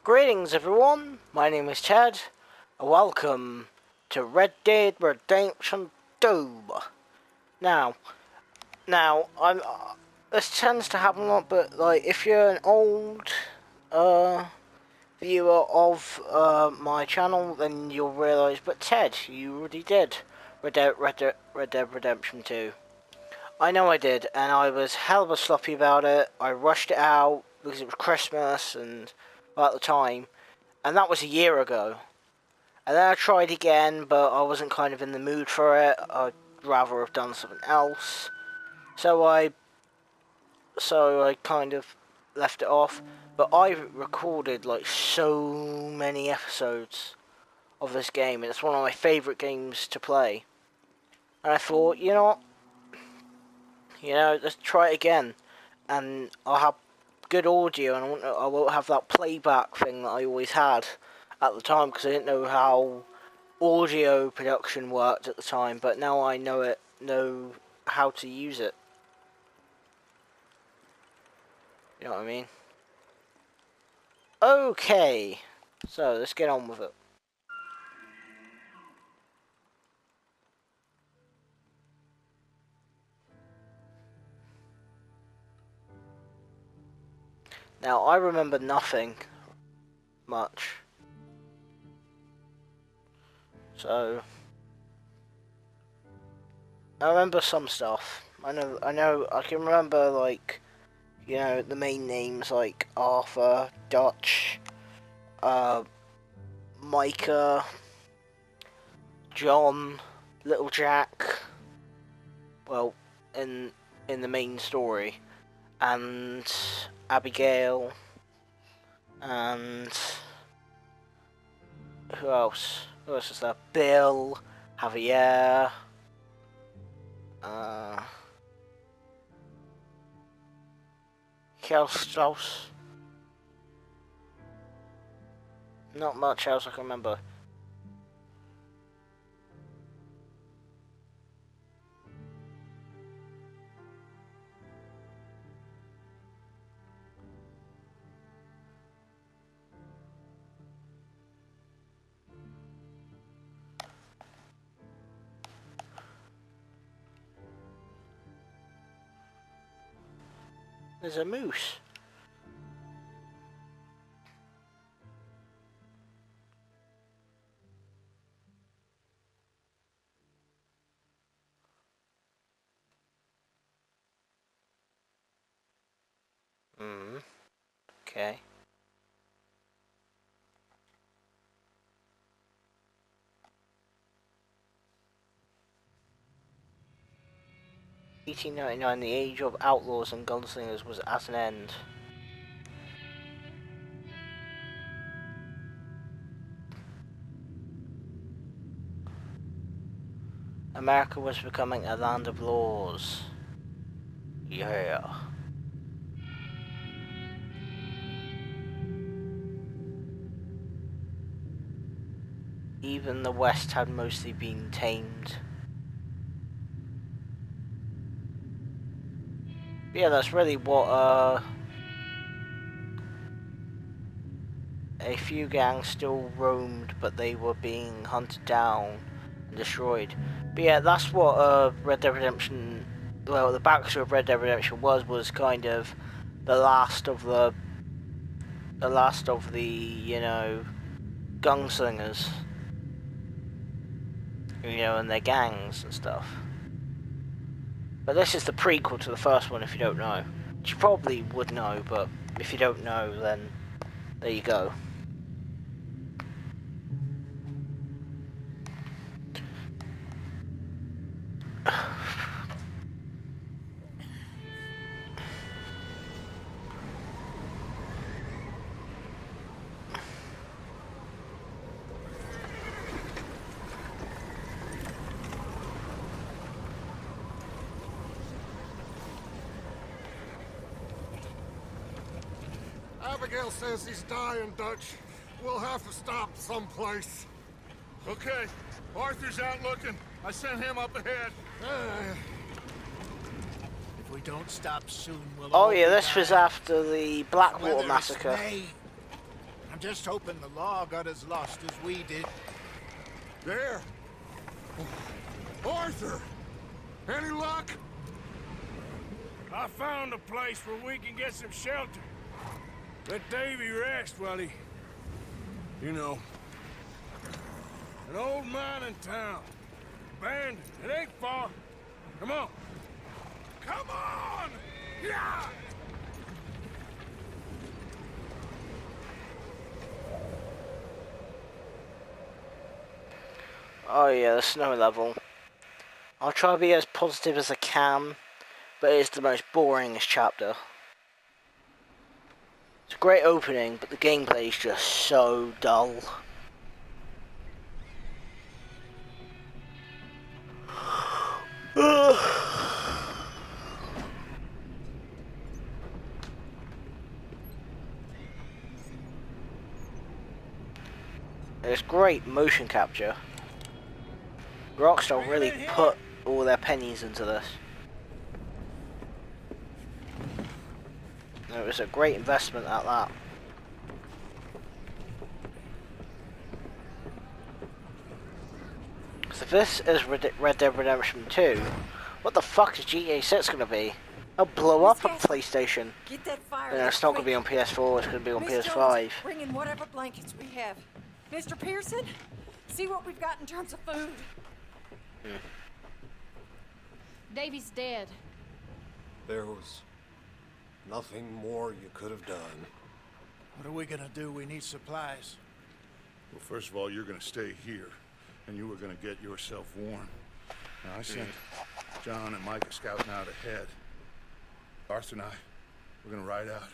Greetings everyone, my name is Chad, welcome to Red Dead Redemption 2. Now, this tends to happen a lot, but like, if you're an old, viewer of, my channel, then you'll realise, but Ted, you already did Red Dead Redemption 2. I know I did, and I was hell of a sloppy about it. I rushed it out, because it was Christmas, and at the time. And that was a year ago. And then I tried again, but I wasn't kind of in the mood for it. I'd rather have done something else. So I kind of left it off. But I recorded like so many episodes of this game, and it's one of my favourite games to play. And I thought, let's try it again. And I'll have good audio, and I won't have that playback thing that I always had at the time, because I didn't know how audio production worked at the time, but now I know how to use it. You know what I mean? Okay, so let's get on with it. Now, I remember nothing much. So, I remember some stuff. I can remember, like, the main names, like Arthur, Dutch, Micah, John, Little Jack, well, in the main story, and Abigail, and who else? Who else is there? Bill, Javier, Kjellstraus. Not much else I can remember. There's a moose. Okay. (1899), the age of outlaws and gunslingers was at an end. America was becoming a land of laws. Yeah. Even the West had mostly been tamed. But yeah, that's really what, a few gangs still roamed, but they were being hunted down and destroyed. But yeah, that's what, Red Dead Redemption, well, the backstory of Red Dead Redemption was kind of the last of the, gunslingers. And their gangs and stuff. But this is the prequel to the first one, if you don't know. Which you probably would know, but if you don't know, then there you go. Abigail says he's dying, Dutch. We'll have to stop someplace. Okay. Arthur's out looking. I sent him up ahead. If we don't stop soon, we'll Oh yeah, this was after the Blackwater massacre. I'm just hoping the law got as lost as we did. There. Arthur! Any luck? I found a place where we can get some shelter. Let Davy rest while he... You know. An old mining town. Abandoned. It ain't far. Come on. Come on! Yeah! Oh yeah, the snow level. I'll try to be as positive as I can, but it's the most boringest chapter. It's a great opening, but the gameplay is just so dull. It's great motion capture. Rockstar really put all their pennies into this. And it was a great investment at that. So if this is Red Dead Redemption 2, what the fuck is GTA 6 gonna be? I'll blow up a PlayStation. Get that fire. You know, it's not gonna be on PS4, it's gonna be on PS5. Bring in whatever blankets we have. Mr. Pearson, see what we've got in terms of food. Davy's dead. There was nothing more you could have done. What are we gonna do? We need supplies. Well, first of all, you're gonna stay here, and you were gonna get yourself warm. Now, I sent John and Micah scouting out ahead. Arthur and I, we're gonna ride out,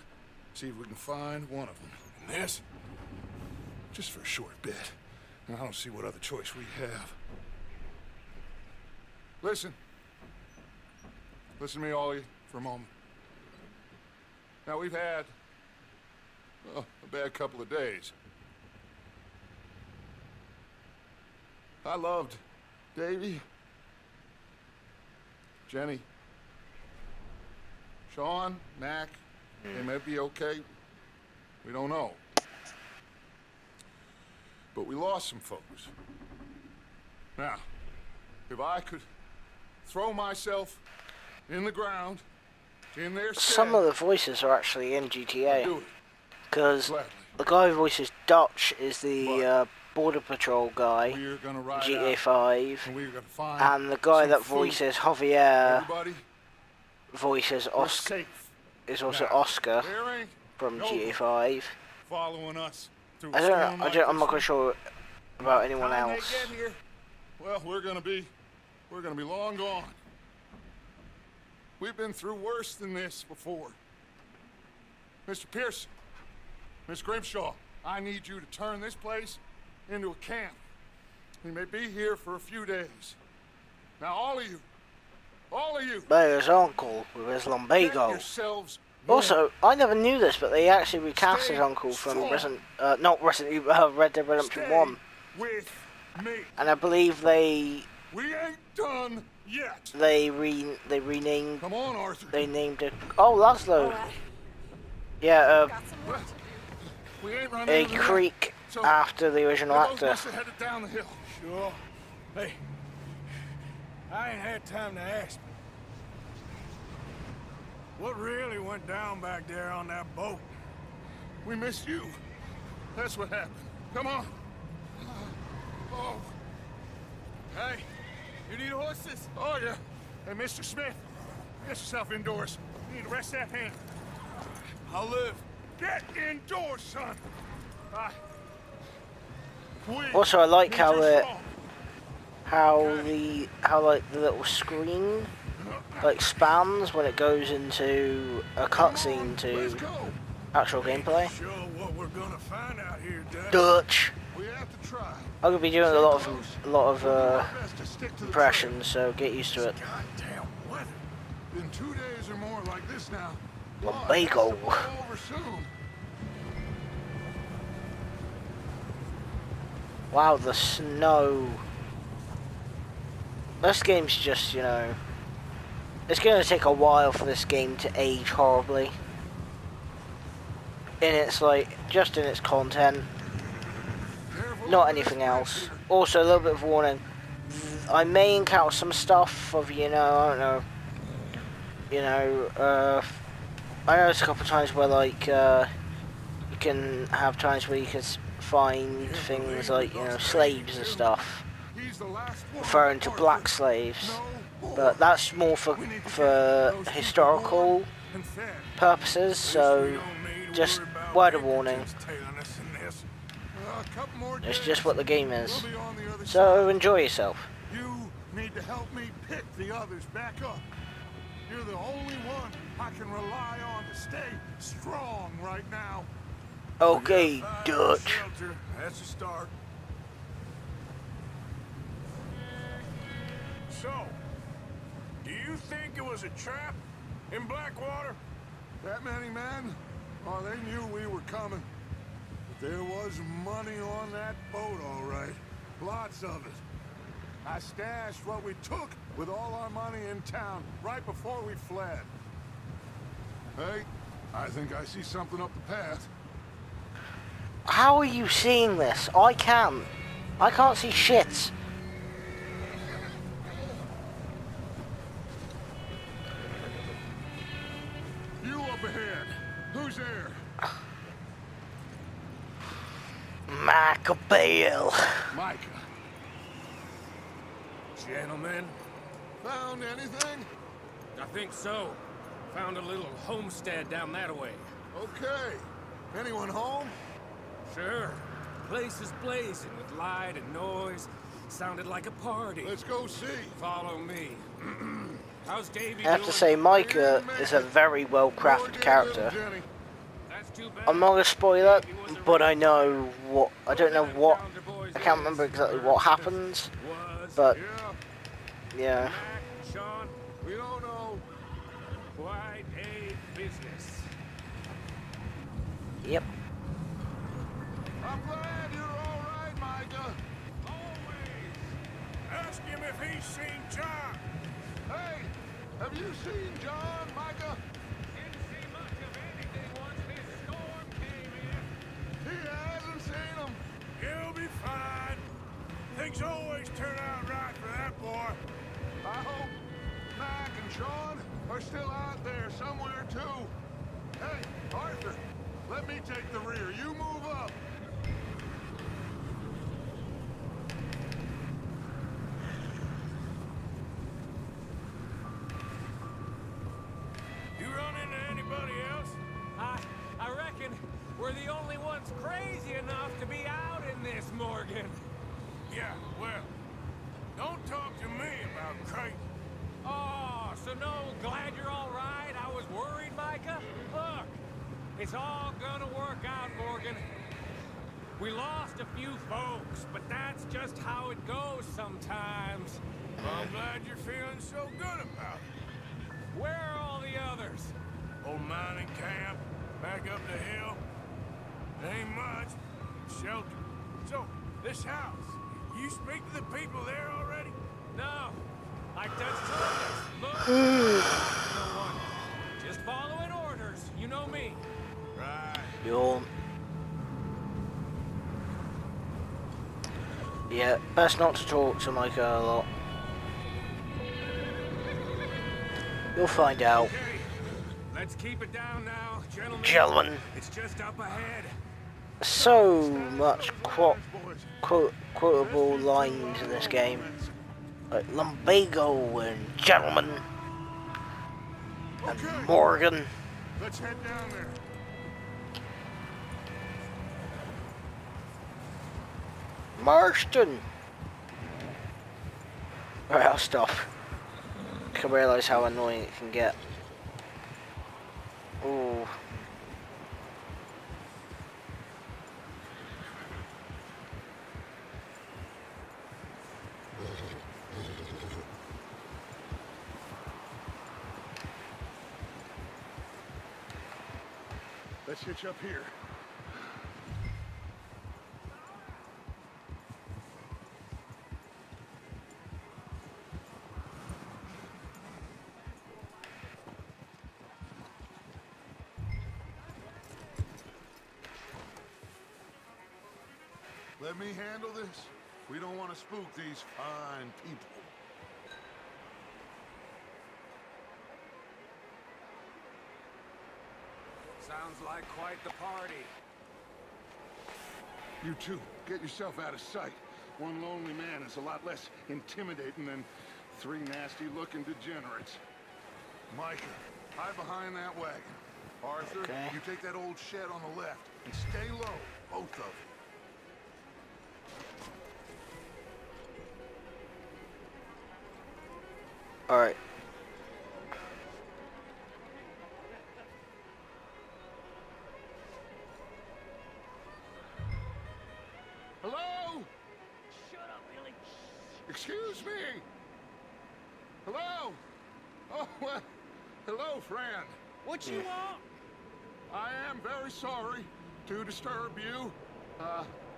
see if we can find one of them. And this, just for a short bit. And I don't see what other choice we have. Listen. Listen to me, all of you, for a moment. Now, we've had, well, a bad couple of days. I loved Davy, Jenny, Sean, Mac. They may be okay. We don't know. But we lost some folks. Now, if I could throw myself in the ground, in their stead, Some of the voices are actually in I'd do GTA. it. Because Gladly. the guy who voices Dutch is the Border Patrol guy, We're gonna ride GTA out, 5. and we're gonna find And the guy some that food. voices Javier Everybody, voices we're Oscar, safe. is also Now, Oscar there ain't from no GTA 5. following us through I a don't storm know, like I'm not this. quite sure about anyone Time they else. get here, well, we're gonna be long gone. We've been through worse than this before. Mr. Pearson, Miss Grimshaw, I need you to turn this place into a camp. We may be here for a few days. Now, all of you, There's Uncle with his get lumbago. yourselves warm. Also, I never knew this, but they actually recast Stay his uncle from strong. Red Dead Redemption Stay 1. with me. And I believe they We ain't done yet. renamed, Come on, Arthur. they named it, oh, Laszlo. All right, Yeah, got some work to do. We ain't running a into the creek So, after the original They both actor. must have headed down the hill. Sure. Hey, I ain't had time to ask. What really went down back there on that boat? We missed you. That's what happened. Come on. Oh. Hey, you need horses? Oh, yeah. Hey, Mr. Smith, get yourself indoors. You need to rest that hand. I'll live. Get indoors, son. We Also, I like need how you it, strong. how like the little screen like spans when it goes into a cutscene Let's to go. actual gameplay. Sure what we're gonna find out here, Dad. Dutch. We have to try. I'm gonna be doing a lot of We'll do our uh, best to stick to the impressions, so get used to it. Goddamn weather. Been 2 days or more like this now. Lumbago. It's over soon. Wow, the snow. This game's just, you know, it's gonna take a while for this game to age horribly. in its just in its content, not anything else. Also, a little bit of warning: I may encounter some stuff of, I don't know, I noticed a couple of times where you can have times where you can find things like slaves and stuff, referring to black slaves, but that's more for historical purposes. So just word of warning. It's just what the game is. So enjoy yourself. You need to help me pick the others back up. You're the only one I can rely on to stay strong right now. Okay, Dutch. Shelter. That's a start. So, do you think it was a trap in Blackwater? That many men? Oh, they knew we were coming. But there was money on that boat, all right. Lots of it. I stashed what we took with all our money in town right before we fled. Hey, I think I see something up the path. How are you seeing this? I can't. I can't see shit. You up ahead. Who's there? Macabale. Micah. Gentlemen, Found anything? I think so. Found a little homestead down that way. Okay. Anyone home? Sure. Place is blazing with light and noise. Sounded like a party. Let's go see. Follow me. How's Davy I have doing? to say, Micah is a very well crafted character. That's too bad. I'm not gonna spoil it, but I know what. I don't know what. I can't remember exactly what happens, but Yeah, yeah. Mac, Sean, we don't know. quite a business. Yep. I'm glad you're all right, Micah. always ask him if he's seen John. Hey, have you seen John, Micah? Didn't see much of anything once this storm came in. He hasn't seen him. He'll be fine. Things always turn out right for that boy. I hope Mac and Sean are still out there somewhere, too. Hey, Arthur, let me take the rear. You move up. You run into anybody else? I reckon we're the only ones crazy enough to be out in this, Morgan. Yeah, well, don't talk to me about crazy. Oh, so no, glad you're all right. I was worried, Micah. Look, it's all gonna work out, Morgan. We lost a few folks, but that's just how it goes sometimes. I'm glad you're feeling so good about it. Where are all the others? Old mining camp, back up the hill. Ain't much. Shelter. So, this house, you speak to the people there already? No, I touched on this. Look, no one. Just following orders. You know me. Right. You're. Yeah, best not to talk to Micah a lot. You'll find out. Okay, let's keep it down now, gentlemen. Gentlemen. It's just up ahead. So much quotable lines in this game. Like lumbago and gentlemen and Okay. Morgan. Let's head down there. Marston. Alright, I'll stop. I can realise how annoying it can get. Ooh. Let's hitch up here. Let me handle this. We don't want to spook these fine people. Sounds like quite the party. You two, get yourself out of sight. One lonely man is a lot less intimidating than three nasty-looking degenerates. Micah, hide behind that wagon. Arthur, Okay. you take that old shed on the left and stay low, both of you. Alright. Hello? Shut up, Billy. Excuse me. Hello? Oh, well, hello, friend. What you want? I am very sorry to disturb you.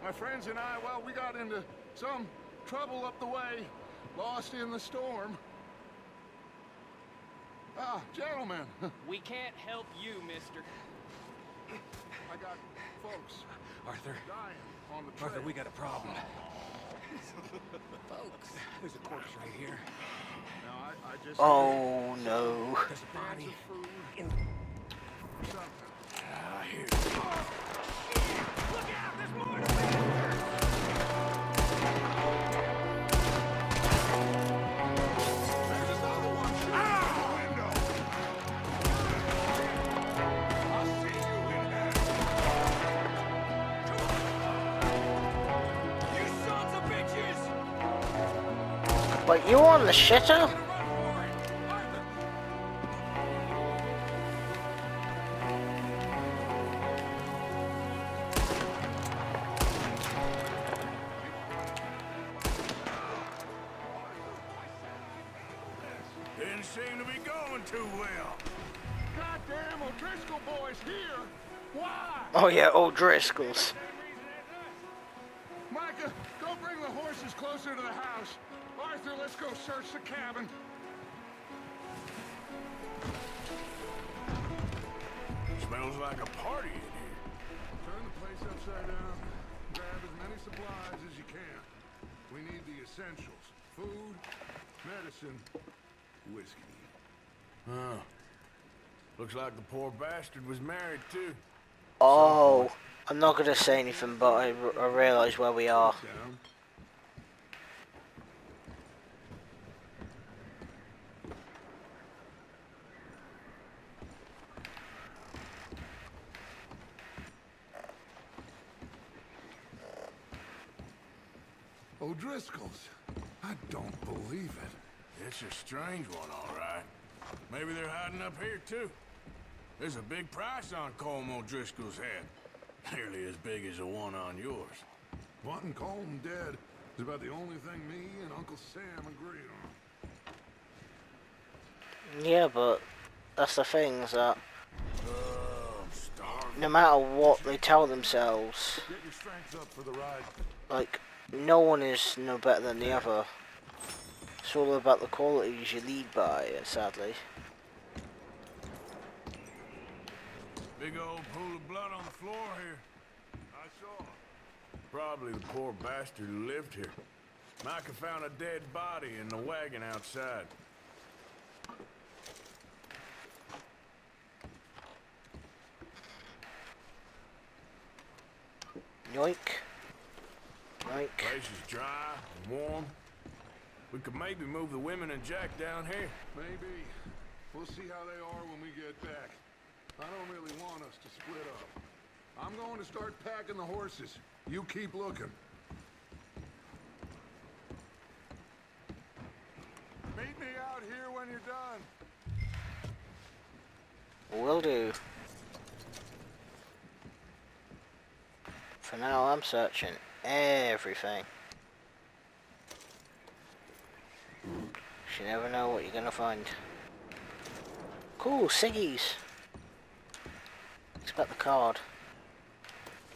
My friends and I, well, we got into some trouble up the way, lost in the storm. Ah, gentlemen, We can't help you, mister. I got folks Arthur. dying on the trail. Arthur, we got a problem. Folks. There's a corpse right here. Now, I just... Oh no. There's a body. food. In... Something. Ah, here. Look out! There's more to me! There's another one shooting out the window. I'll see you in hell. You sons of bitches! Wait, you on the shitter? Run for it! Arthur! Didn't seem to be going too well. Goddamn O'Driscoll boys here. Why? Oh yeah, O'Driscoll's. Micah, go bring the horses closer to the house. Arthur, let's go search the cabin. Smells like a party in here. Turn the place upside down. Grab as many supplies as you can. We need the essentials. Food, medicine, whiskey. Huh. Looks like the poor bastard was married, too. Oh, I'm not gonna say anything, but I realise where we are. Down. O'Driscoll's. I don't believe it. It's a strange one, all right. Maybe they're hiding up here, too. There's a big price on Colm O'Driscoll's head. Nearly as big as the one on yours. Wanting Colm dead is about the only thing me and Uncle Sam agree on. Yeah, but that's the thing, is that Oh, I'm starving. no matter what they tell themselves, Get your strength up for the ride. like, no one is no better than the other. It's all about the qualities you lead by, sadly. Big old pool of blood on the floor here. I saw. Probably the poor bastard who lived here. Micah found a dead body in the wagon outside. Yoink. Yoink. Place is dry and warm. We could maybe move the women and Jack down here. Maybe. We'll see how they are when we get back. I don't really want us to split up. I'm going to start packing the horses. You keep looking. Meet me out here when you're done. Will do. For now, I'm searching everything. You never know what you're gonna find. Cool, ciggies. Expect the card.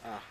Ah.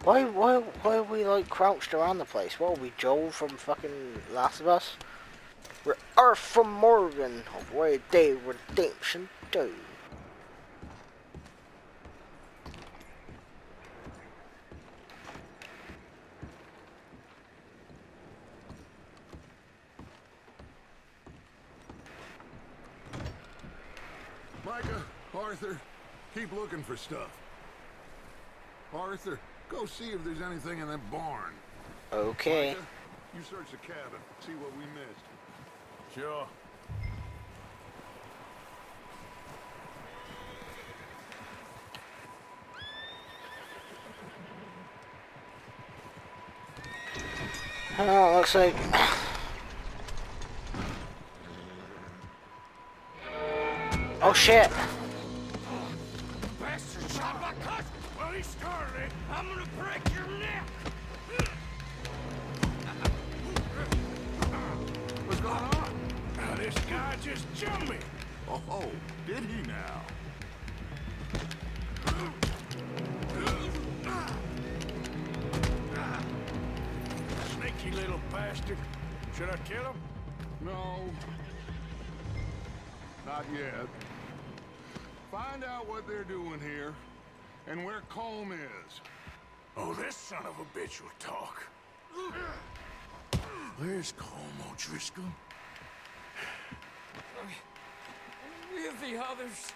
Why are we like crouched around the place? What are we, Joel from fucking Last of Us? We're Arthur Morgan of Red Dead Redemption 2. Micah, Arthur, keep looking for stuff. Arthur, go see if there's anything in that barn. Okay. Micah, you search the cabin, see what we missed. Sure. Oh, looks like... Oh shit! Bastard shot my cousin! Well, he started it. I'm gonna break your neck! What's going on? Now, this guy just jumped me. Oh, did he now? Sneaky little bastard. Should I kill him? No. Not yet. Find out what they're doing here, and where Colm is. Oh, this son of a bitch will talk. Where's Colm O'Driscoll? With the others.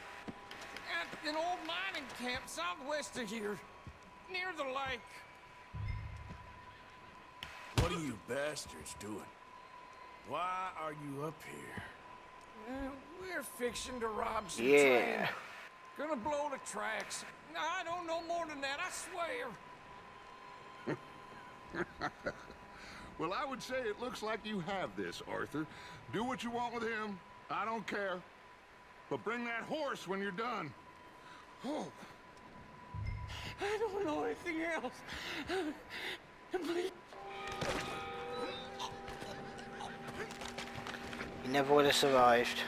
At an old mining camp southwest of here. Near the lake. What are you bastards doing? Why are you up here? We're fixing to rob some Yeah. train. Gonna blow the tracks. I don't know more than that, I swear. Well, I would say it looks like you have this, Arthur. Do what you want with him. I don't care. But bring that horse when you're done. Oh. I don't know anything else. Please. You never would have survived.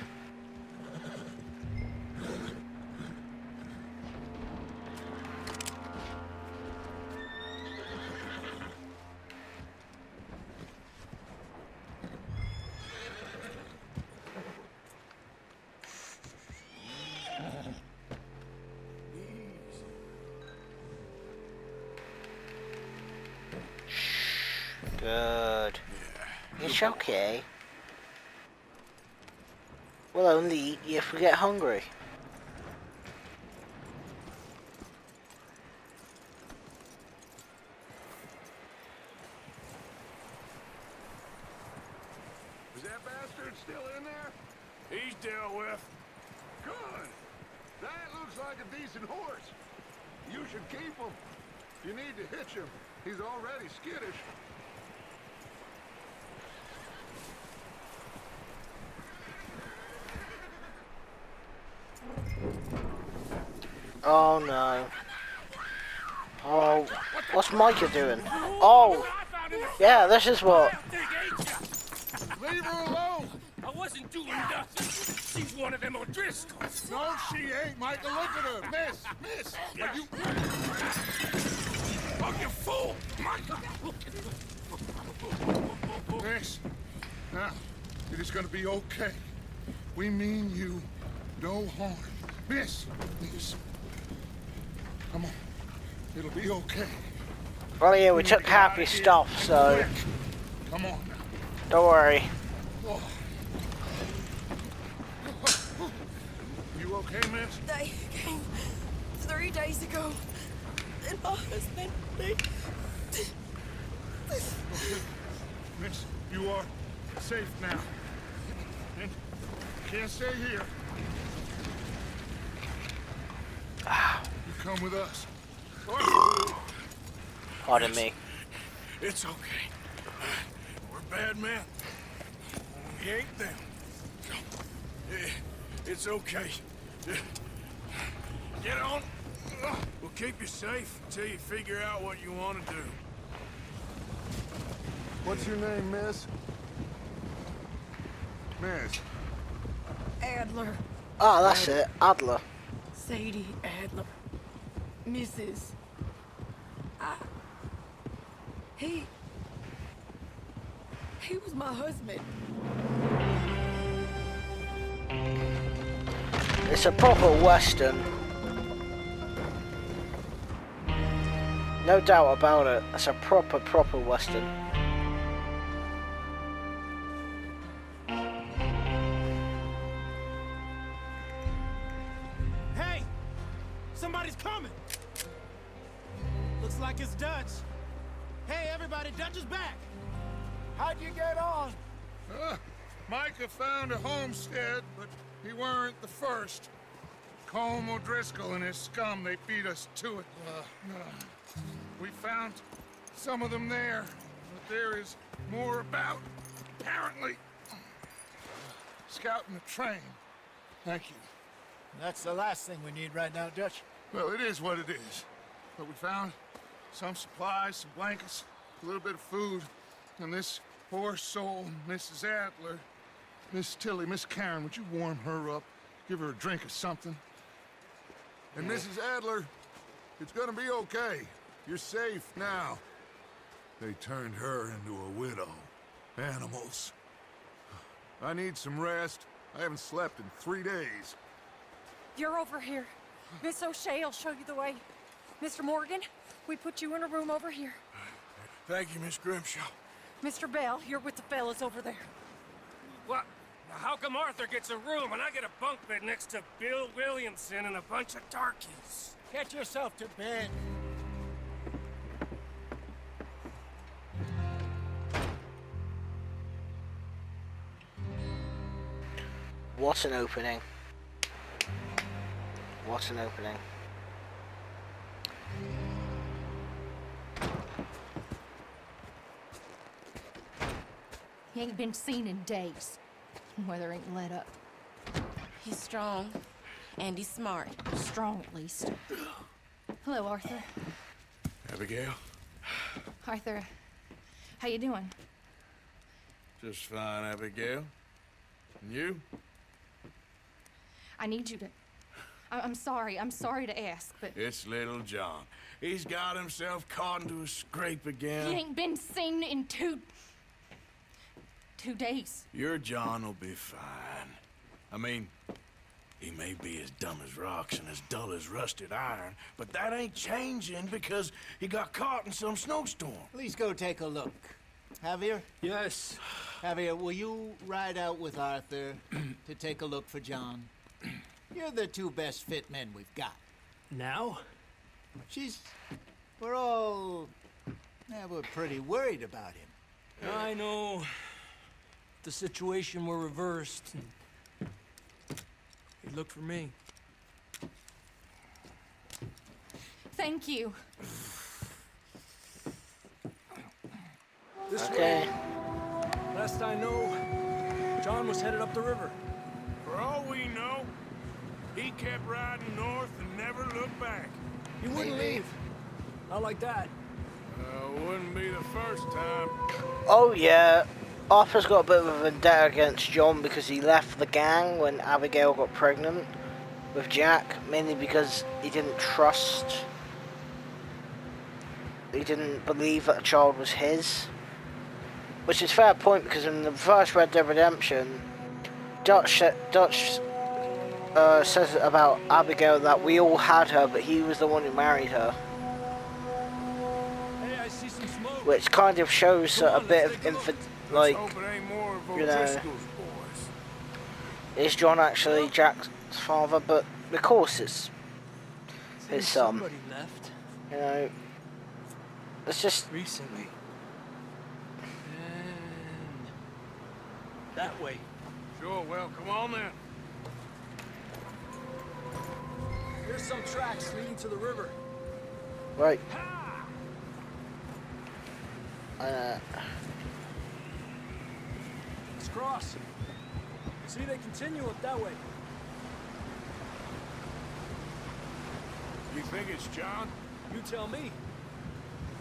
Good. It's okay. We'll only eat you if we get hungry. Is that bastard still in there? He's dealt with. Good. That looks like a decent horse. You should keep him. You need to hitch him. He's already skittish. Oh no. Oh, what's Micah doing? Oh, yeah, this is what. Leave her alone! I wasn't doing nothing. She's one of them O'Driscolls. No, she ain't, Micah. Look at her. Miss, are you... Oh, you fool! Miss, now, it is gonna be okay. We mean you no harm. Miss. Come on. It'll be okay. Well, yeah, we took half his stuff, so Come on now. don't worry. Oh. You okay, miss? They came 3 days ago. And my husband, Miss, you are safe now. And you can't stay here. You come with us. Pardon me. It's okay. We're bad men. We ain't them. It's okay. Get on. We'll keep you safe until you figure out what you want to do. What's your name, miss? Miss. Adler. Oh, that's it. Adler. Sadie Adler. Mrs. He was my husband. It's a proper Western. No doubt about it. It's a proper Western. Hey! Somebody's coming! Looks like it's Dutch. Hey, everybody, Dutch is back! How'd you get on? Micah found a homestead, but he weren't the first. Colm O'Driscoll and his scum, they beat us to it. We found some of them there, but there is more about, apparently. Scouting the train. Thank you. That's the last thing we need right now, Dutch. Well, it is what it is. But we found some supplies, some blankets, a little bit of food, and this poor soul, Mrs. Adler, Miss Tilly, Miss Karen, would you warm her up? Give her a drink or something? And Mrs. Adler, it's gonna be okay. You're safe now. They turned her into a widow. Animals. I need some rest. I haven't slept in 3 days. You're over here. Miss O'Shea will show you the way. Mr. Morgan, we put you in a room over here. Thank you, Miss Grimshaw. Mr. Bell, you're with the fellas over there. What? How come Arthur gets a room and I get a bunk bed next to Bill Williamson and a bunch of darkies? Get yourself to bed. What an opening. What an opening. He ain't been seen in days. Weather ain't let up. He's strong, and he's smart. Strong, at least. Hello, Arthur. Abigail? Arthur, how you doing? Just fine, Abigail. And you? I need you to... I'm sorry to ask, but... It's little John. He's got himself caught into a scrape again. He ain't been seen in 2 days. Your John will be fine. I mean, he may be as dumb as rocks and as dull as rusted iron, but that ain't changing because he got caught in some snowstorm. Please go take a look. Javier? Yes. Javier, will you ride out with Arthur to take a look for John? You're the 2 best fit men we've got. Now? We're all... Yeah, we're pretty worried about him. I know. The situation were reversed. He looked for me. Thank you. This Okay. way. Last I know, John was headed up the river. For all we know, he kept riding north and never looked back. He wouldn't leave. Not like that. Wouldn't be the first time. Oh yeah, Arthur's got a bit of a vendetta against John because he left the gang when Abigail got pregnant with Jack, mainly because he didn't believe that the child was his. Which is a fair point because in the first Red Dead Redemption, Dutch says about Abigail that we all had her, but he was the one who married her. Hey, I see some smoke. Which kind of shows a bit of like, Hope it ain't more of you know, O'Driscoll's boys. is John actually Jack's father? But of course it's his son. Somebody left You know, it's just recently. And that way. Sure, well, come on then. Here's some tracks leading to the river. right. Let's cross. See, they continue up that way. You think it's John? You tell me.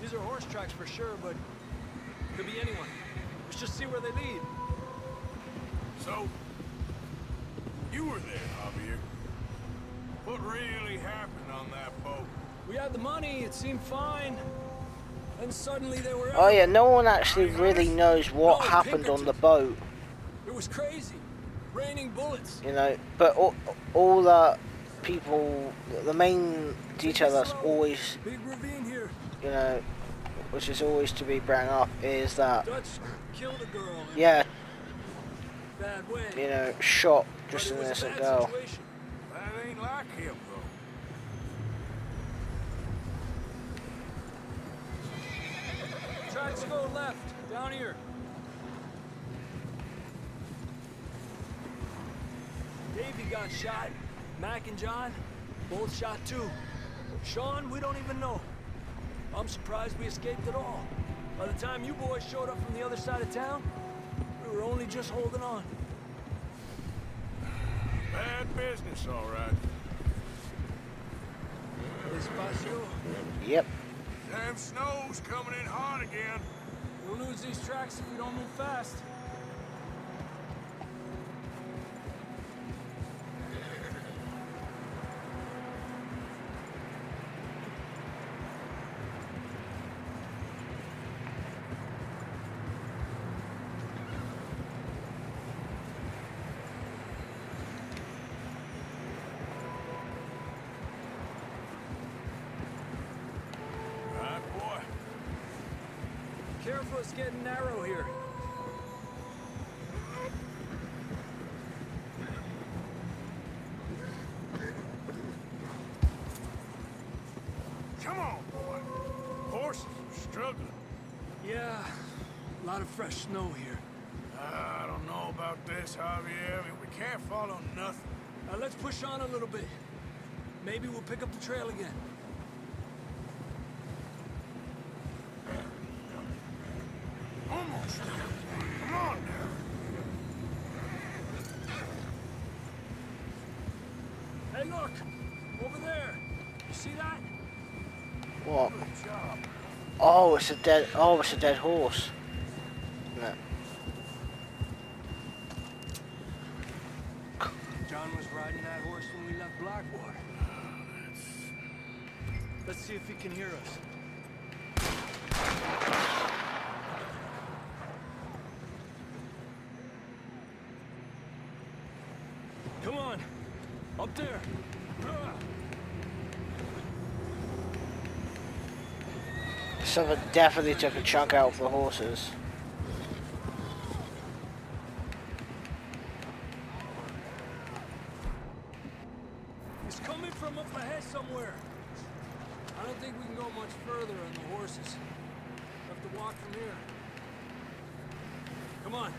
These are horse tracks for sure, but could be anyone. Let's just see where they lead. So, you were there, Javier. What really happened on that boat? We had the money, it seemed fine. And suddenly they were Oh yeah, everywhere. no one actually really knows what No, happened on the Pinkerton. boat, It was crazy. Raining bullets. you know. But all that people, the main detail that's always, Big ravine here. you know, which is always to be brought up, is that, Dutch killed a girl. in yeah, a Bad way. you know, shot But just it an was a innocent bad girl. situation. That ain't like him, though. Tracks go left. Down here. Davey got shot. Mac and John, both shot too. Sean, we don't even know. I'm surprised we escaped at all. By the time you boys showed up from the other side of town, we were only just holding on. Bad business, all right. Despacio. Yep. Damn snow's coming in hard again. We'll lose these tracks if we don't move fast. Right, boy. Careful, it's getting narrow here. Come on, boy. Horses are struggling. Yeah, a lot of fresh snow here. I don't know about this, Javier. I mean, we can't follow nothing. Let's push on a little bit. Maybe we'll pick up the trail again. Almost. Come on now. Hey, look! Over there! You see that? What? Good job. Oh, it's a dead. Oh, it's a dead horse. No. John was riding that horse when we left Blackwater. Let's see if he can hear us. Come on! Up there! Someone definitely took a chunk out of the horses. It's coming from up ahead somewhere. I don't think we can go much further on the horses. We'll have to walk from here. Come on.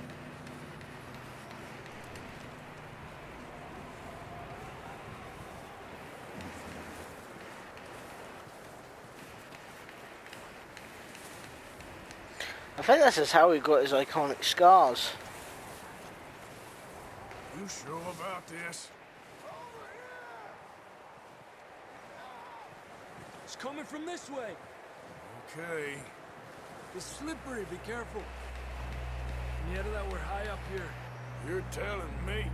I think this is how he got his iconic scars. You sure about this? It's coming from this way. Okay. It's slippery, be careful. And yet that we're high up here. You're telling me.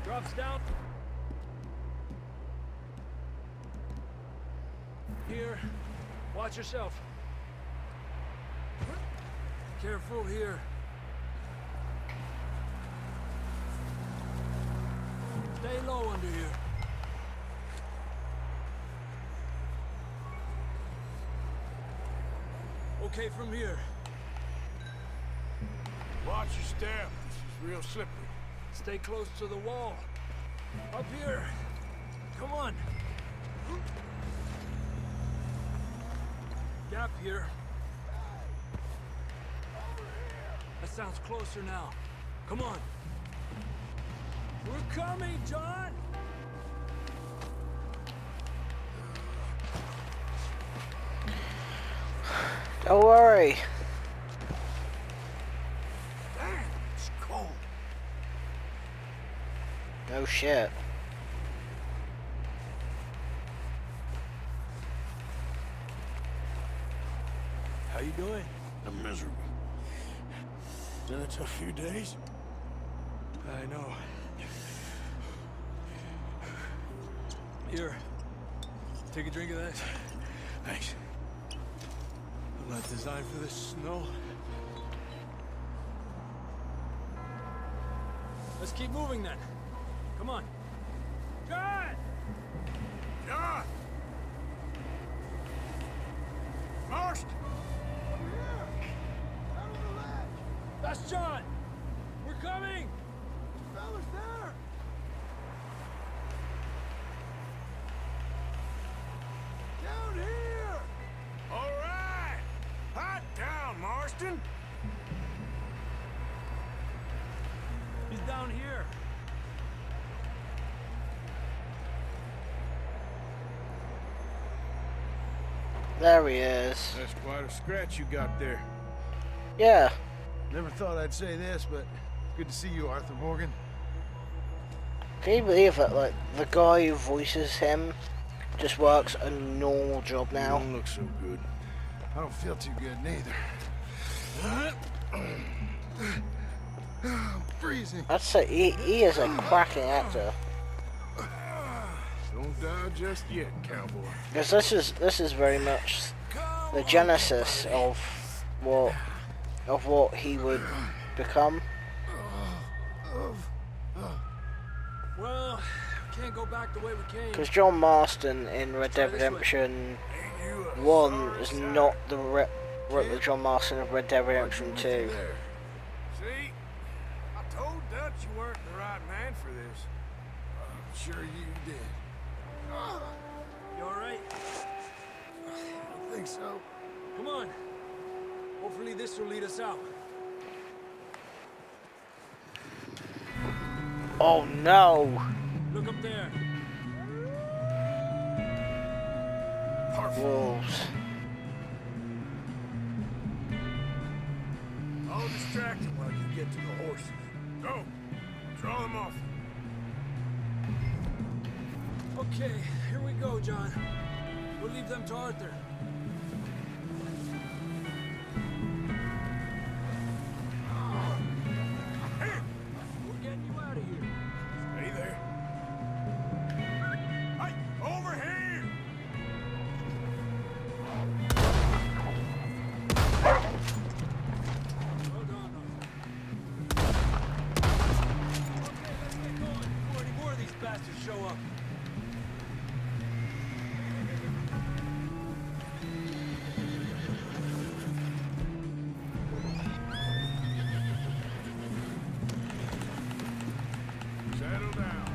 Drops down. Here. Watch yourself. Careful here. Stay low under here. Okay, from here. Watch your step. This is real slippery. Stay close to the wall. Up here. Come on. Gap here. That sounds closer now. Come on. We're coming, John! Don't worry. Damn, it's cold. No shit. How you doing? I'm miserable. Been a tough few days. I know. Here. Take a drink of that. Thanks. I'm not designed for this snow. Let's keep moving then. Come on. John! John! Marston! That's John! We're coming! Fella's there! Down here! All right! Hot down, Marston! He's down here. There he is. That's quite a scratch you got there. Yeah. Never thought I'd say this, but good to see you, Arthur Morgan. Can you believe it? Like, the guy who voices him just works a normal job You now. don't look so good. I don't feel too good neither. I'm freezing. I'd say he is a cracking actor. Don't die just yet, cowboy. Because this is very much the genesis of what he would become. Well, we can't go back the way we came. Because John Marston in Red Dead Redemption 1 is not the John Marston of Red Dead Redemption 2. See? I told Dutch you weren't the right man for this. I'm sure you did. You alright? I think so. Come on. Hopefully this will lead us out. Oh no! Look up there. Wolves. I'll distract them while you get to the horses. Go! Draw them off. Okay, here we go, John. We'll leave them to Arthur. We're getting you out of here. Stay there. Hey, over here! Hold on, Arthur. Okay, let's get going before any more of these bastards show up. Settle down.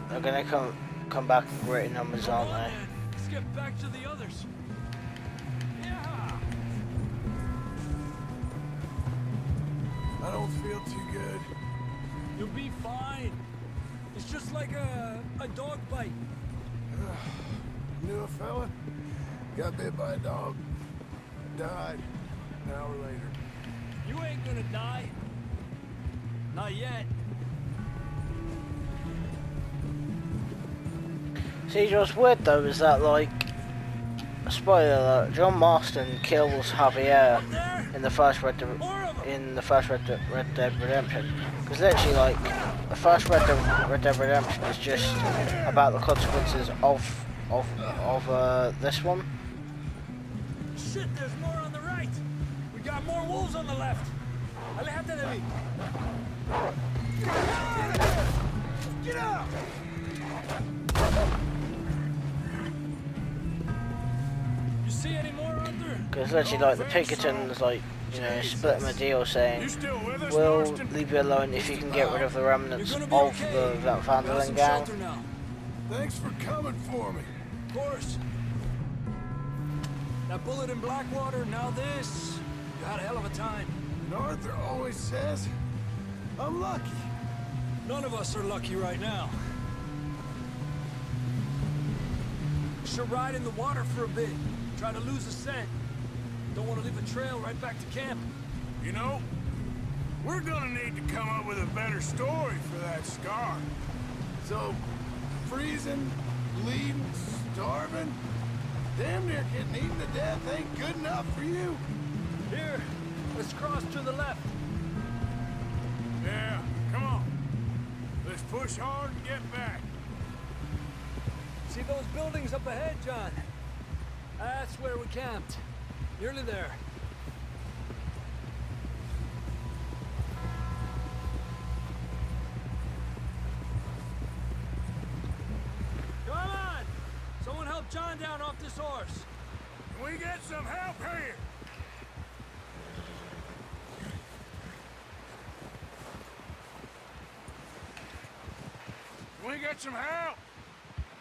They're gonna come back in greater numbers, aren't they? Let's get back to the others. Yeah. I don't feel too good. You'll be fine. It's just like a dog bite. Knew a fella? Got bit by a dog. Died an hour later. You ain't gonna die. Not yet. See, what's weird though is that, like, spoiler alert, John Marston kills Javier in the first Red Dead Redemption. Because literally, like, the first Red Dead Redemption is just about the consequences of this one. Shit, there's more on the right. We got more wolves on the left. Aléjate de mí. Get out! You see any more, Arthur? Because literally, like, the Pinkertons, like, you know, split them a deal saying, You still with us, we'll Marston? leave you alone if you can get rid of the remnants You're of gonna be okay. the Van We got Vandalen some gang. shelter now. Thanks for coming for me. Of course. That bullet in Blackwater, now this. You had a hell of a time. And Arthur always says, I'm lucky. None of us are lucky right now. Should ride in the water for a bit. Try to lose the scent. Don't want to leave a trail right back to camp. You know, we're gonna need to come up with a better story for that scar. So, freezing, bleeding, starving. Damn near getting eaten to death ain't good enough for you. Here, let's cross to the left. Yeah, come on. Let's push hard and get back. See those buildings up ahead, John? That's where we camped. Nearly there. Come on! Someone help John down off this horse. Can we get some help here? Can we get some help?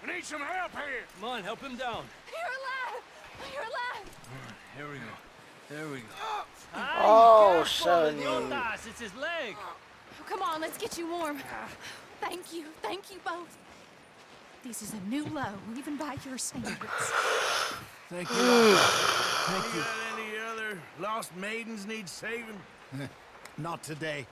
We need some help here. Come on, help him down. You're alive! You're alive! Here we go. There we go. Oh, son. It's his leg. Oh, come on, let's get you warm. Thank you both. This is a new low, even by your standards. Thank you. Thank you. Got any other lost maidens need saving? Not today.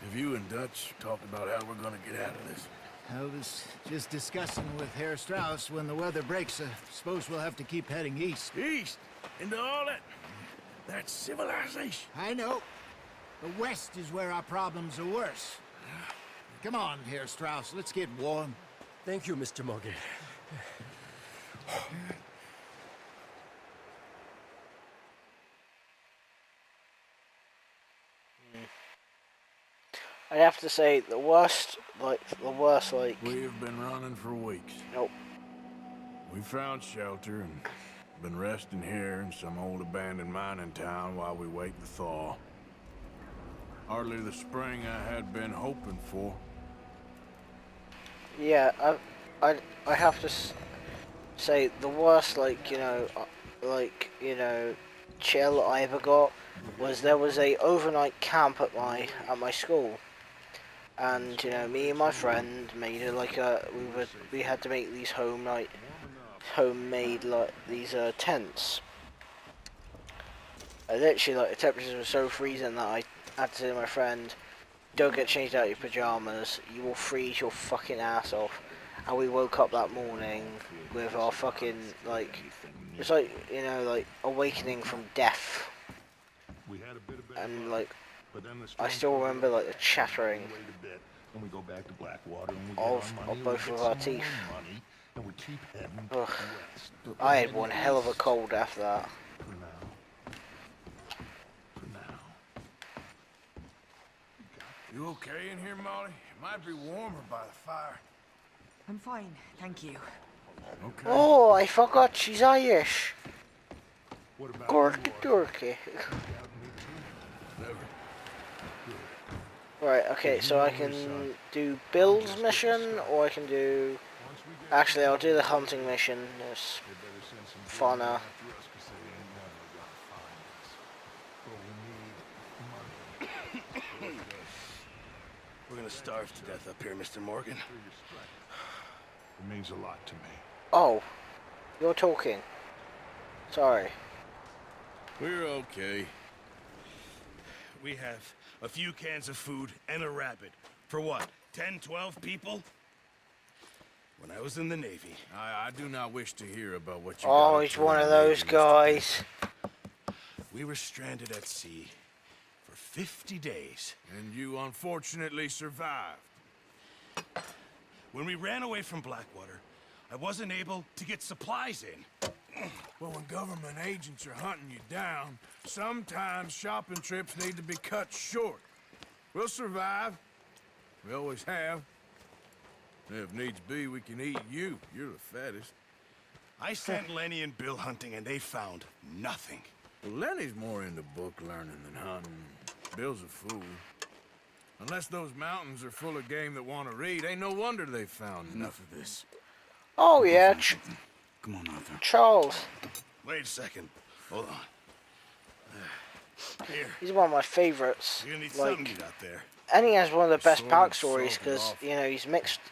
Have you and Dutch talked about how we're gonna get out of this? I was just discussing with Herr Strauss when the weather breaks. I suppose we'll have to keep heading east. East? Into all that civilization. I know. The west is where our problems are worse. Come on, Herr Strauss, let's get warm. Thank you, Mr. Morgan. I'd have to say the worst, like. We've been running for weeks. Nope. We found shelter and been resting here in some old abandoned mining town while we wait the thaw. Hardly the spring I had been hoping for. Yeah, I have to say the worst, chill I ever got was there was a overnight camp at my school, and me and my friend made we had to make these homemade tents. Literally, the temperatures were so freezing that I had to say to my friend, "Don't get changed out of your pajamas. You will freeze your fucking ass off." And we woke up that morning with our fucking it's awakening from death. And I still remember the chattering of both of our teeth. Ugh. I had one hell of a cold after that. You okay in here, Molly? It might be warmer by the fire. I'm fine, thank you. Okay. Oh, I forgot she's Irish. What about Gorky dorky. Right, okay, so I can do Bill's mission, or I can do... Actually, I'll do the hunting mission. It's funner. We're gonna starve to death up here, Mr. Morgan. It means a lot to me. Oh, you're talking. Sorry. We're okay. We have a few cans of food and a rabbit. For what, 10, 12 people? When I was in the Navy. I do not wish to hear about what you Oh, he's one of those guys. We were stranded at sea for 50 days. And you unfortunately survived. When we ran away from Blackwater, I wasn't able to get supplies in. Well, when government agents are hunting you down, sometimes shopping trips need to be cut short. We'll survive. We always have. If needs be, we can eat you. You're the fattest. I sent Lenny and Bill hunting, and they found nothing. Well, Lenny's more into book learning than hunting. Bill's a fool. Unless those mountains are full of game that want to read, ain't no wonder they found enough of this. Oh, yeah. Come on, Arthur. Charles. Wait a second. Hold on. Here. He's one of my favorites. You're gonna need something to eat out there. And he has one of the best Sword backstories is because soft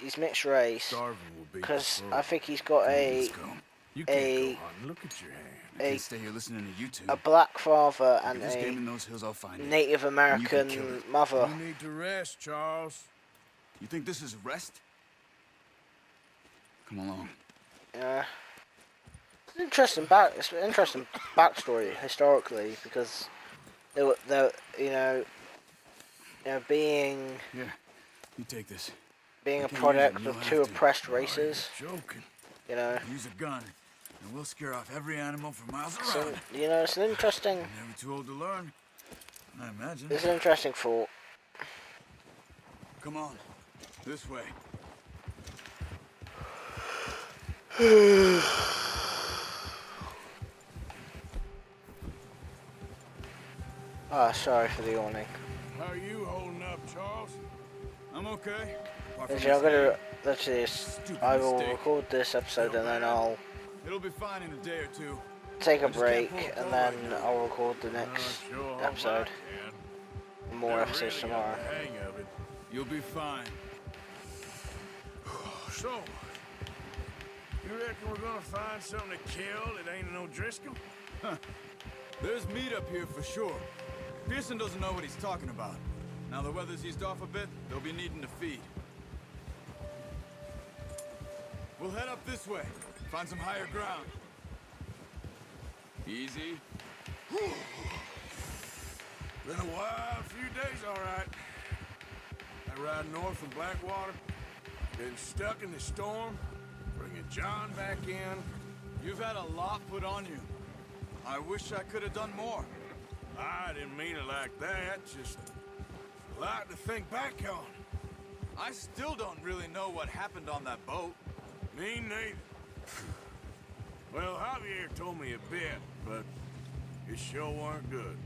he's mixed race. Starving will be Because preferred. I think he's got You can't go hunting. Look at your hand. I stay here listening to you two. a black father and If there's game in a those hills, I'll find it. Native kill American it. mother. You need to rest, Charles. You think this is rest? Come along. Yeah. It's an interesting backstory historically because they being Here, you take this. being I a can't use it, product and you'll of have two to. oppressed Oh, you're races. joking. You know, Use a gun, and we'll scare off every animal for miles so, around. it's an interesting. Never too old to learn, I imagine. It's an interesting thought. Come on, this way. Ah, sorry for the yawning. How are you holding up, Charles? I'm okay. Apart from Actually, I'm this gonna head. I will mistake. record this episode and then I'll It'll be fine in a day or two. take a I just can't break pull a and call then right now. I'll record the next Sure hope episode. I can. More Never episodes really got tomorrow. the hang of it. You'll be fine. So, you reckon we're gonna find something to kill that ain't no Driscoll? There's meat up here for sure. Pearson doesn't know what he's talking about. Now the weather's eased off a bit, they'll be needing to feed. We'll head up this way. Find some higher ground. Easy. Been a wild few days, all right. I ride north from Blackwater. Been stuck in the storm. Bringing John back in. You've had a lot put on you. I wish I could have done more. I didn't mean it like that. Just a lot to think back on. I still don't really know what happened on that boat. Me neither. Well, Javier told me a bit, but it sure weren't good.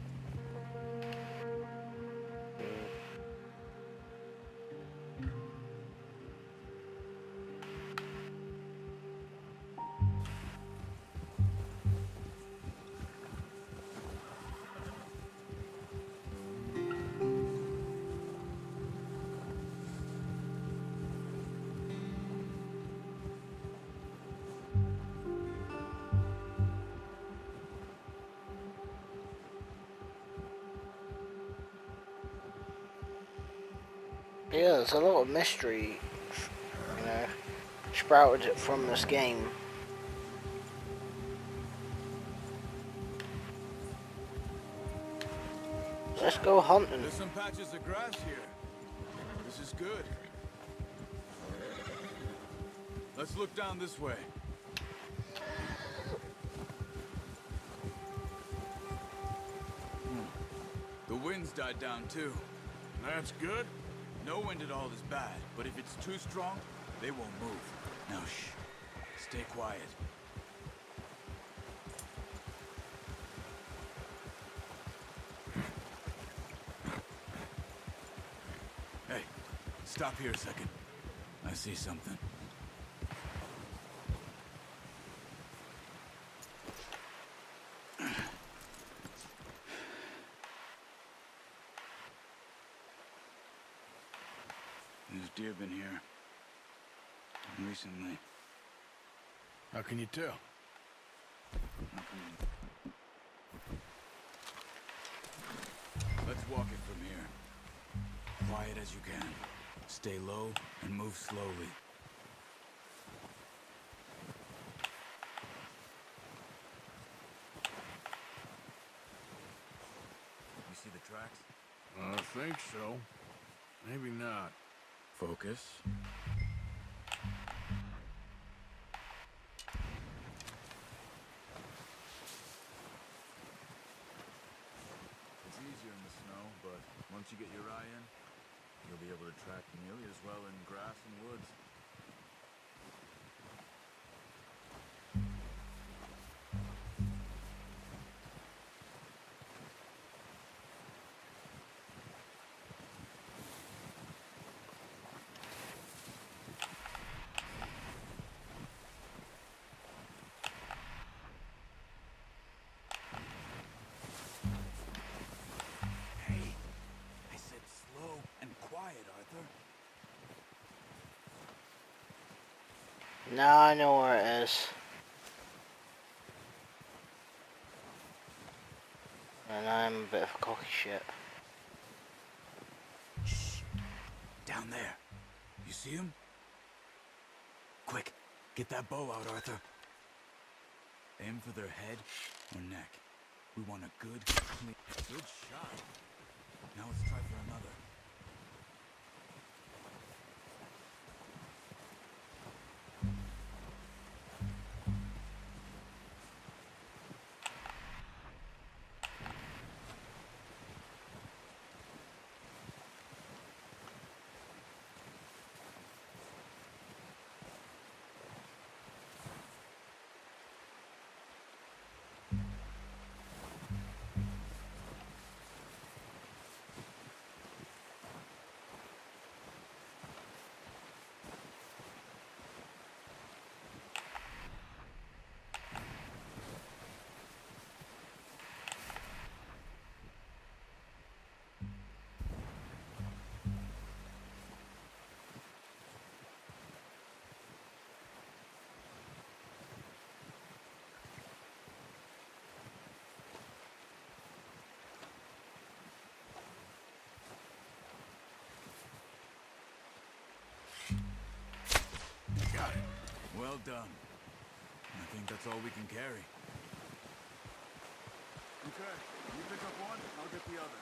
Yeah, there's a lot of mystery, sprouted from this game. Let's go hunting. There's some patches of grass here. This is good. Let's look down this way. The wind's died down too. That's good. No wind at all is bad, but if it's too strong, they won't move. Now shh. Stay quiet. Hey, stop here a second. I see something. There's deer been here. Recently. How can you tell? Let's walk it from here. Quiet as you can. Stay low and move slowly. You see the tracks? I think so. Maybe not. Focus. It's easier in the snow, but once you get your eye in, you'll be able to track nearly as well in grass and woods. I said slow and quiet, Arthur. Now I know where it is. And I'm a bit of a cocky shit. Shh. Down there. You see him? Quick. Get that bow out, Arthur. Aim for their head or neck. We want a good, clean... Good shot. Now let's try for another. Got it. Well done. I think that's all we can carry. Okay, you pick up one, I'll get the other.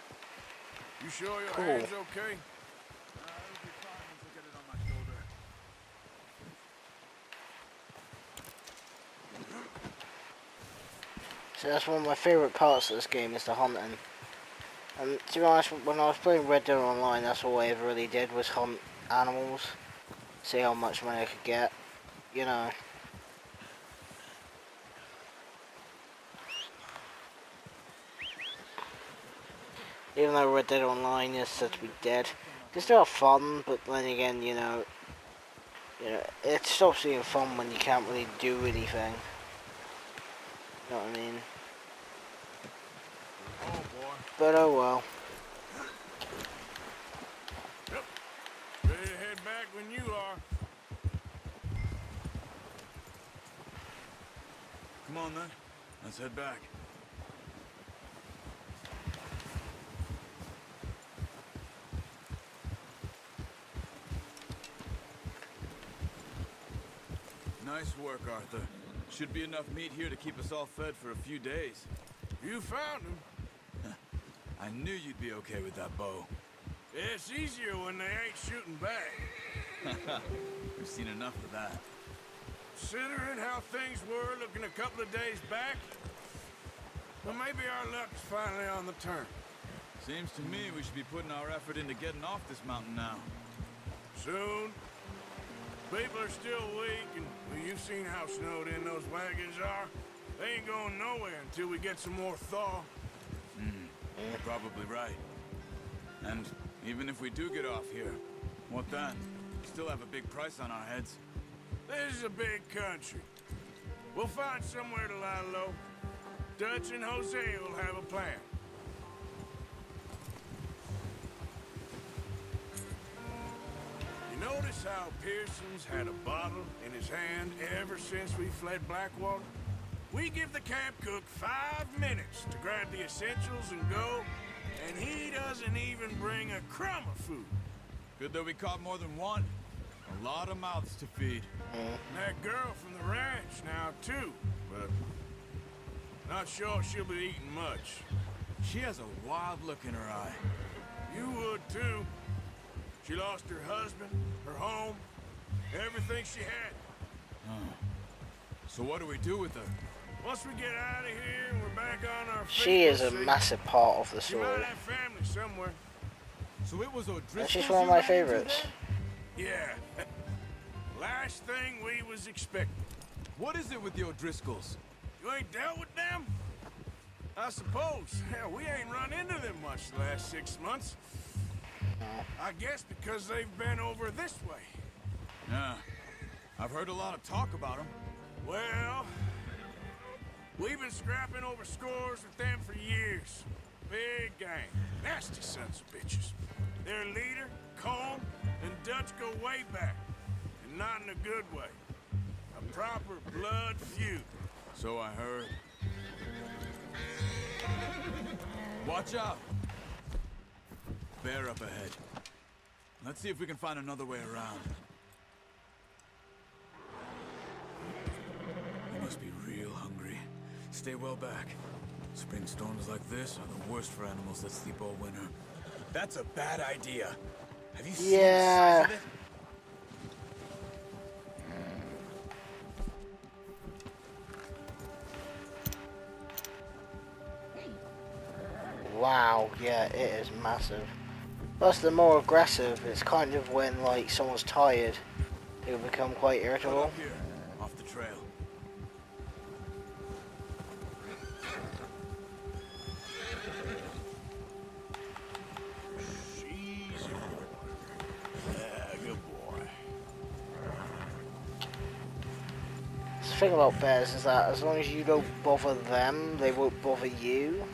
You sure your Cool. hand's okay? It'll be fine once I get it on my shoulder. So that's one of my favourite parts of this game, is the hunting. And to be honest, when I was playing Red Dead Online, that's all I ever really did was hunt animals. See how much money I could get, you know. Even though Red Dead Online is said to be dead, it's still fun, but then again, you know, it stops being fun when you can't really do anything. You know what I mean? Oh, boy. But oh well. Yep. Ready to head back when you are. Come on, then. Let's head back. Nice work, Arthur. Should be enough meat here to keep us all fed for a few days. You found him. I knew you'd be okay with that bow. It's easier when they ain't shooting back. We've seen enough of that. Considering how things were looking a couple of days back, well, maybe our luck's finally on the turn. Seems to me we should be putting our effort into getting off this mountain now. Soon. People are still weak, and well, you've seen how snowed in those wagons are. They ain't going nowhere until we get some more thaw. You're probably right. And even if we do get off here, what then? We still have a big price on our heads. This is a big country. We'll find somewhere to lie low. Dutch and Jose will have a plan. You notice how Pearson's had a bottle in his hand ever since we fled Blackwater? We give the camp cook 5 minutes to grab the essentials and go, and he doesn't even bring a crumb of food. Good that we caught more than one. A lot of mouths to feed. And that girl from the ranch now, too, but not sure she'll be eating much. She has a wild look in her eye. You would, too. She lost her husband, her home, everything she had. So what do we do with her? Once we get out of here and we're back on our feet, She is a we'll see. massive part of the She might story. have family somewhere. So it was O'Driscoll. And she's one of my favourites. Yeah. Last thing we was expecting. What is it with the O'Driscolls? You ain't dealt with them? I suppose. Hell, we ain't run into them much the last 6 months. I guess because they've been over this way. Yeah. I've heard a lot of talk about them. Well, we've been scrapping over scores with them for years. Big gang. Nasty sons of bitches. Their leader, Colm, and Dutch go way back. And not in a good way. A proper blood feud. So I heard. Watch out! Bear up ahead. Let's see if we can find another way around. Must be real hungry. Stay well back. Spring storms like this are the worst for animals that sleep all winter. That's a bad idea. Have you seen the size of it? Wow, yeah, it is massive. Plus, the more aggressive, it's kind of when, like, someone's tired, it'll become quite irritable. Here, off the trail. Easy. Yeah, good boy. The thing about bears is that as long as you don't bother them, they won't bother you.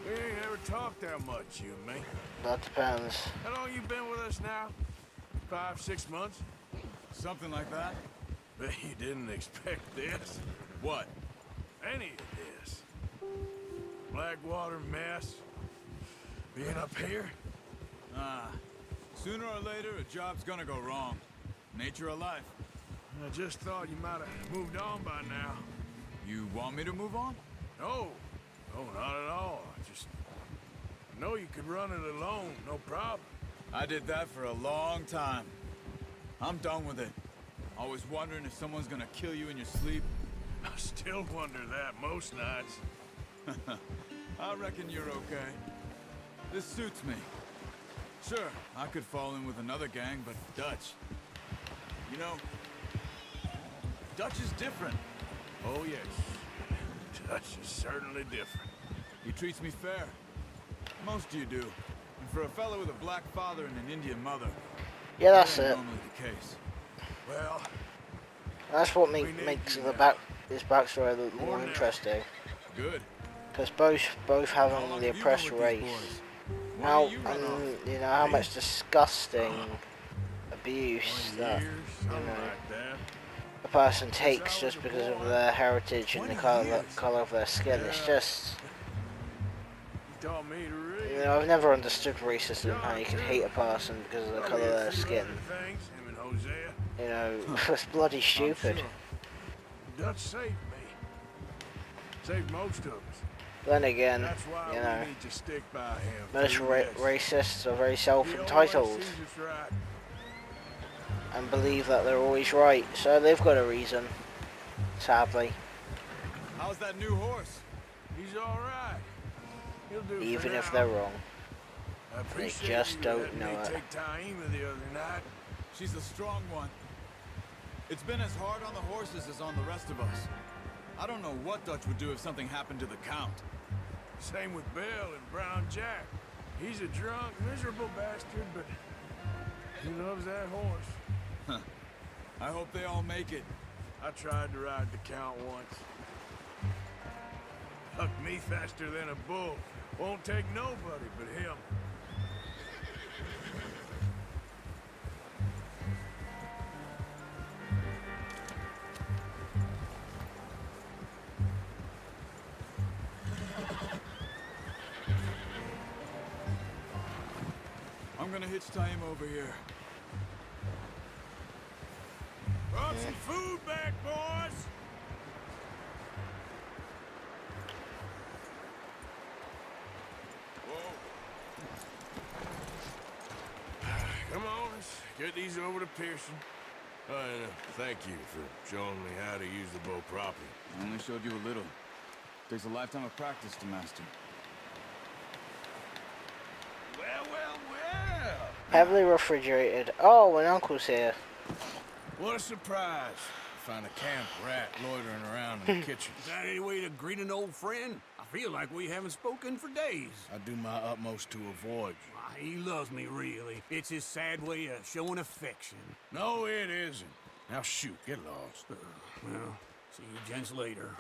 We ain't ever talked that much, you and me. That depends. How long you been with us now? 5, 6 months? Something like that? Bet you didn't expect this. What? Any of this. Blackwater mess. Being up here? Ah. Sooner or later, a job's gonna go wrong. Nature of life. I just thought you might have moved on by now. You want me to move on? No. No, not at all. I know you could run it alone, no problem. I did that for a long time. I'm done with it. Always wondering if someone's gonna kill you in your sleep. I still wonder that most nights. I reckon you're okay. This suits me. Sure, I could fall in with another gang, but Dutch... You know, Dutch is different. Oh, yes. Dutch is certainly different. He treats me fair. Most of you do. And for a fellow with a black father and an Indian mother... Yeah, that's that ain't it. normally the case. Well... That's what makes his backstory a little more interesting. Good. Because both having the oppressed race. How, and, you know, how much disgusting abuse that, you know, a person takes just because of their heritage and the colour of their skin. It's just... You know, I've never understood racism, how you can hate a person because of the colour of their skin. You know, it's bloody stupid. Dutch saved me. Saved most of us. Then again, you know, most racists are very self-entitled and believe that they're always right, so they've got a reason, sadly. How's that new horse? He's all right. He'll do Even for if now. they're wrong. I They appreciate just you don't letting know me it. take Taima the other night. She's a strong one. It's been as hard on the horses as on the rest of us. I don't know what Dutch would do if something happened to the Count. Same with Bill and Brown Jack. He's a drunk, miserable bastard, but he loves that horse. Huh. I hope they all make it. I tried to ride the Count once. Hucked me faster than a bull. Won't take nobody but him. I'm gonna hitch Taima over here. Brought some food back, boys! Whoa. Come on, let's get these over to Pearson. And thank you for showing me how to use the bow properly. I only showed you a little. Takes a lifetime of practice to master. Well, well, well! Heavily refrigerated. Oh, and Uncle's here. What a surprise. Find a camp rat loitering around in the kitchen. Is that any way to greet an old friend? I feel like we haven't spoken for days. I do my utmost to avoid you. Why, he loves me, really. It's his sad way of showing affection. No, it isn't. Now shoot, get lost. Well, see you gents later.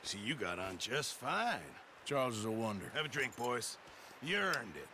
See, you got on just fine. Charles is a wonder. Have a drink, boys. You earned it.